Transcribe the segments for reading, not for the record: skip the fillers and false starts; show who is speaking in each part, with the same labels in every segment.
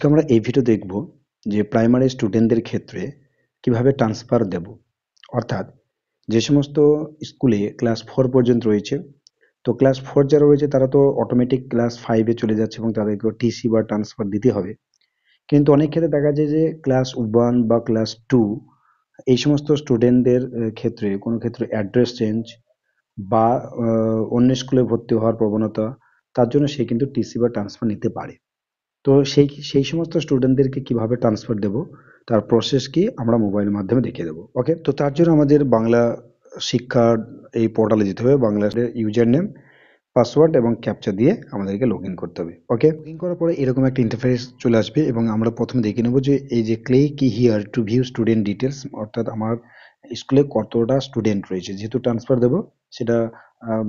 Speaker 1: আজকে আমরা এই ভিডিও দেখব যে প্রাইমারি স্টুডেন্টদের ক্ষেত্রে কিভাবে ট্রান্সফার দেব। অর্থাৎ যে সমস্ত স্কুলে ক্লাস 4 পর্যন্ত রয়েছে, তো ক্লাস 4 যারা রয়েছে তারা তো অটোমেটিক ক্লাস 5 এ চলে যাচ্ছে এবং তাদেরকে টিসি বা ট্রান্সফার দিতে হবে। কিন্তু অনেক ক্ষেত্রে দেখা যায় যে ক্লাস 1 বা ক্লাস 2 এই সমস্ত স্টুডেন্টদের ক্ষেত্রে কোনো ক্ষেত্রে অ্যাড্রেস চেঞ্জ বা অন্য স্কুলে ভর্তি হওয়ার প্রবণতা, তার জন্য সে কিন্তু টিসি বা ট্রান্সফার নিতে পারে। তো সেই সমস্ত স্টুডেন্টদেরকে কিভাবে ট্রান্সফার দেব, তার প্রসেস কি আমরা মোবাইলের মাধ্যমে দেখিয়ে দেবো। ওকে, তো তার জন্য আমাদের বাংলা শিক্ষার এই পোর্টালে যেতে হবে। বাংলার ইউজার নেম, পাসওয়ার্ড এবং ক্যাপচা দিয়ে আমাদেরকে লগ ইন করতে হবে। ওকে, লগ ইন করার পরে এরকম একটা ইন্টারফেস চলে আসবে এবং আমরা প্রথমে দেখে নেব যে এই যে click here two view student details, অর্থাৎ আমার স্কুলে কতটা স্টুডেন্ট রয়েছে। যেহেতু ট্রান্সফার দেবো সেটা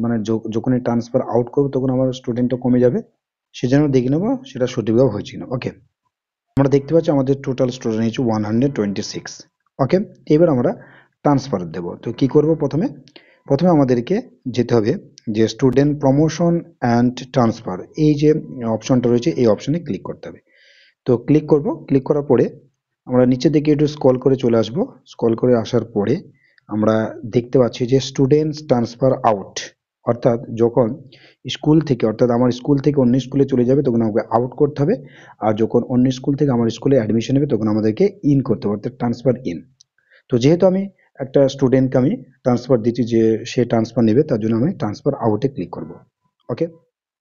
Speaker 1: মানে যখনই ট্রান্সফার আউট করবো তখন আমার স্টুডেন্টটা কমে যাবে, সেজন্য দেখে নেবো সেটা সঠিকভাবে হয়েছে কিনা। ওকে, আমরা দেখতে পাচ্ছি আমাদের টোটাল স্টুডেন্ট হচ্ছে 126। ওকে, এবার আমরা ট্রান্সফার দেব। তো কি করব, প্রথমে প্রথমে আমাদেরকে যেতে হবে যে স্টুডেন্ট প্রমোশন অ্যান্ড ট্রান্সফার, এই যে অপশনটা রয়েছে এই অপশনে ক্লিক করতে হবে। তো ক্লিক করব, ক্লিক করার পরে আমরা নিচের দিকে একটু স্ক্রল করে চলে আসব। স্ক্রল করে আসার পরে আমরা দেখতে পাচ্ছি যে স্টুডেন্টস ট্রান্সফার আউট, অর্থাৎ যখন স্কুল থেকে, অর্থাৎ আমার স্কুল থেকে অন্য স্কুলে চলে যাবে তখন আমাকে আউট করতে হবে, আর যখন অন্য স্কুল থেকে আমার স্কুলে অ্যাডমিশন নেবে তখন আমাদেরকে ইন করতে হবে, অর্থাৎ ট্রান্সফার ইন। তো যেহেতু আমি একটা স্টুডেন্টকে আমি ট্রান্সফার দিচ্ছি যে সে ট্রান্সফার নেবে, তার জন্য আমি ট্রান্সফার আউটে ক্লিক করব। ওকে,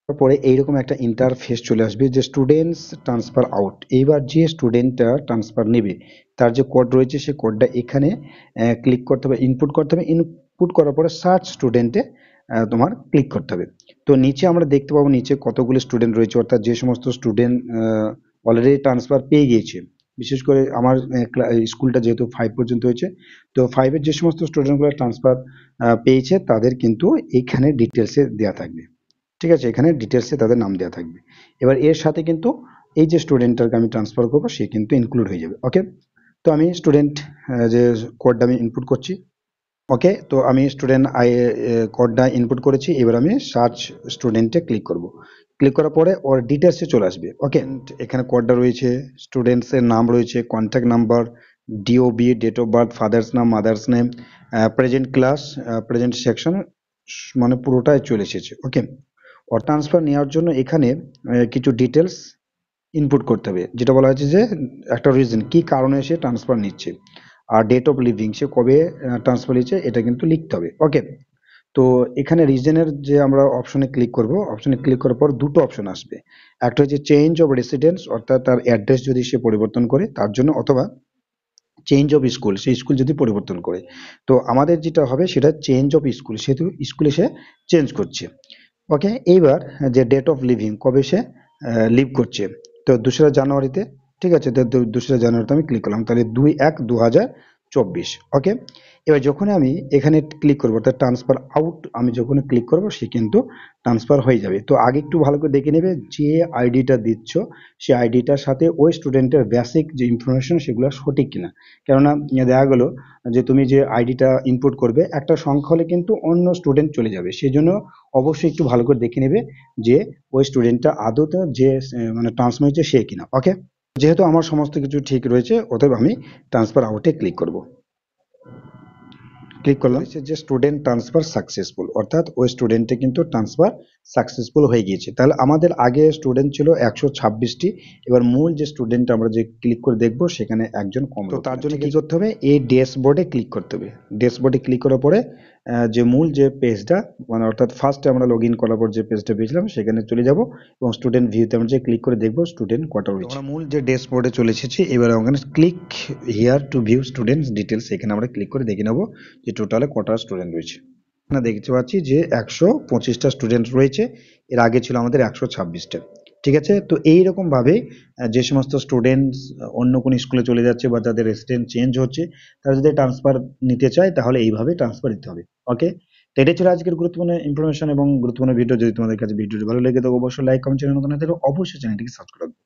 Speaker 1: তারপরে এইরকম একটা ইন্টারফেস চলে আসবে যে স্টুডেন্টস ট্রান্সফার আউট। এইবার যে স্টুডেন্টটা ট্রান্সফার নেবে তার যে কোড রয়েছে সেই কোডটা এখানে ক্লিক করতে হবে, ইনপুট করতে হবে। ইনপুট করার পরে সার্চ স্টুডেন্টে তোমার ক্লিক করতে হবে। তো নিচে আমরা দেখতে পাবো নিচে কতগুলো স্টুডেন্ট রয়েছে, অর্থাৎ যে সমস্ত স্টুডেন্ট অলরেডি ট্রান্সফার পেয়ে গিয়েছে। বিশেষ করে আমার স্কুলটা যেহেতু 5 পর্যন্ত হয়েছে, তো 5-এর যে সমস্ত স্টুডেন্টগুলো ট্রান্সফার পেয়েছে তাদের কিন্তু এইখানে ডিটেলসে দেওয়া থাকবে। ঠিক আছে, এখানে ডিটেলসে তাদের নাম দেওয়া থাকবে। এবার এর সাথে কিন্তু এই যে স্টুডেন্টটাকে আমি ট্রান্সফার করবো সে কিন্তু ইনক্লুড হয়ে যাবে। ওকে, তো আমি স্টুডেন্ট যে কোডটা আমি ইনপুট করছি। ওকে, তো আমি স্টুডেন্ট কোডটা ইনপুট করেছি। এবার আমি সার্চ স্টুডেন্টে ক্লিক করব। ক্লিক করার পরে ওর ডিটেলসে চলে আসবে। ওকে, এখানে কোডটা রয়েছে, স্টুডেন্টসের নাম রয়েছে, contact number, DOB, date of birth, father's নাম, mother's name, present class, present section, মানে পুরোটাই চলে এসেছে। ওকে, ও ট্রান্সফার নেওয়ার জন্য এখানে কিছু ডিটেলস ইনপুট করতে হবে, যেটা বলা হয়েছে যে একটা রিজন, কি কারণে সে ট্রান্সফার নিচ্ছে, আর ডেট অফ লিভিং, সে কবে ট্রান্সফার নিচ্ছে এটা কিন্তু লিখতে হবে। ওকে, তো এখানে রিজনের যে আমরা অপশনে ক্লিক করব, অপশনে ক্লিক করার পর দুটো অপশন আসবে। একটা হচ্ছে চেঞ্জ অফ রেসিডেন্স, অর্থাৎ তার অ্যাড্রেস যদি সে পরিবর্তন করে তার জন্য, অথবা চেঞ্জ অফ স্কুল, সেই স্কুল যদি পরিবর্তন করে। তো আমাদের যেটা হবে সেটা চেঞ্জ অফ স্কুল, সেহেতু স্কুলে সে চেঞ্জ করছে। ওকে, এইবার যে ডেট অফ লিভিং, কবে সে লিভ করছে, তো 2রা জানুয়ারিতে। ঠিক আছে, তো 2রা জানুয়ারিতে আমি ক্লিক করলাম, তাহলে 2/1/2024। ওকে, এবার যখন আমি এখানে ক্লিক করবো, অর্থাৎ ট্রান্সফার আউট আমি যখন ক্লিক করবো সে কিন্তু ট্রান্সফার হয়ে যাবে। তো আগে একটু ভালো করে দেখে নেবে যে আইডিটা দিচ্ছ সেই আইডিটার সাথে ওই স্টুডেন্টের বেসিক যে ইনফরমেশন সেগুলো সঠিক কিনা। কেননা দেখা গেলো যে তুমি যে আইডিটা ইনপুট করবে একটা সংখ্যা হলে কিন্তু অন্য স্টুডেন্ট চলে যাবে, সেই জন্য অবশ্যই একটু ভালো করে দেখে নেবে যে ওই স্টুডেন্টটা আদতে যে মানে ট্রান্সফার হয়েছে সে কিনা। ওকে, যেহেতু আমার সমস্ত কিছু ঠিক রয়েছে অতএব আমি ট্রান্সফার আউটে ক্লিক করব। ক্লিক করলাম যে স্টুডেন্ট ট্রান্সফার সাকসেসফুল, অর্থাৎ ওই স্টুডেন্টে কিন্তু ট্রান্সফার সাকসেসফুল হয়ে গিয়েছে। তাহলে আমাদের আগে স্টুডেন্ট ছিল 126টি, এবার মূল যে স্টুডেন্ট আমরা যে ক্লিক করে দেখব সেখানে একজন কম। তো তার জন্য কি করতে হবে, এই ড্যাশবোর্ডে ক্লিক করতে হবে। ড্যাশবোর্ডে ক্লিক করার পরে যে মূল যে পেজটা, মানে অর্থাৎ ফার্স্টে আমরা লগ ইন করার পর যে পেজটা পেয়েছিলাম সেখানে চলে যাব এবং স্টুডেন্ট ভিউতে আমরা যে ক্লিক করে দেখব স্টুডেন্ট কটা রয়েছে। আমরা মূল যে ড্যাশবোর্ডে চলে এসেছি, এবার ওখানে click here two view students details, এখানে আমরা ক্লিক করে দেখে নেব যে টোটালে কটা স্টুডেন্ট রয়েছে। এখানে দেখতে পাচ্ছি যে 125টা স্টুডেন্ট রয়েছে, এর আগে ছিল আমাদের 126টা। ঠিক আছে, তো এইরকম ভাবে যে সমস্ত স্টুডেন্টস অন্য কোনো স্কুলে চলে যাচ্ছে বা যাদের রেসিডেন্ট চেঞ্জ হচ্ছে, তারা যদি ট্রান্সফার নিতে চায় তাহলে এইভাবে ট্রান্সফার দিতে হবে। ওকে, তো এটাই ছিল আজকের গুরুত্বপূর্ণ ইনফরমেশন এবং গুরুত্বপূর্ণ ভিডিও। যদি তোমাদের কাছে ভিডিওটি ভালো লেগে থাকে অবশ্যই লাইক, কমেন্ট, চ্যানেল নতুন হলে অবশ্যই চ্যানেলটিকে সাবস্ক্রাইব করবে।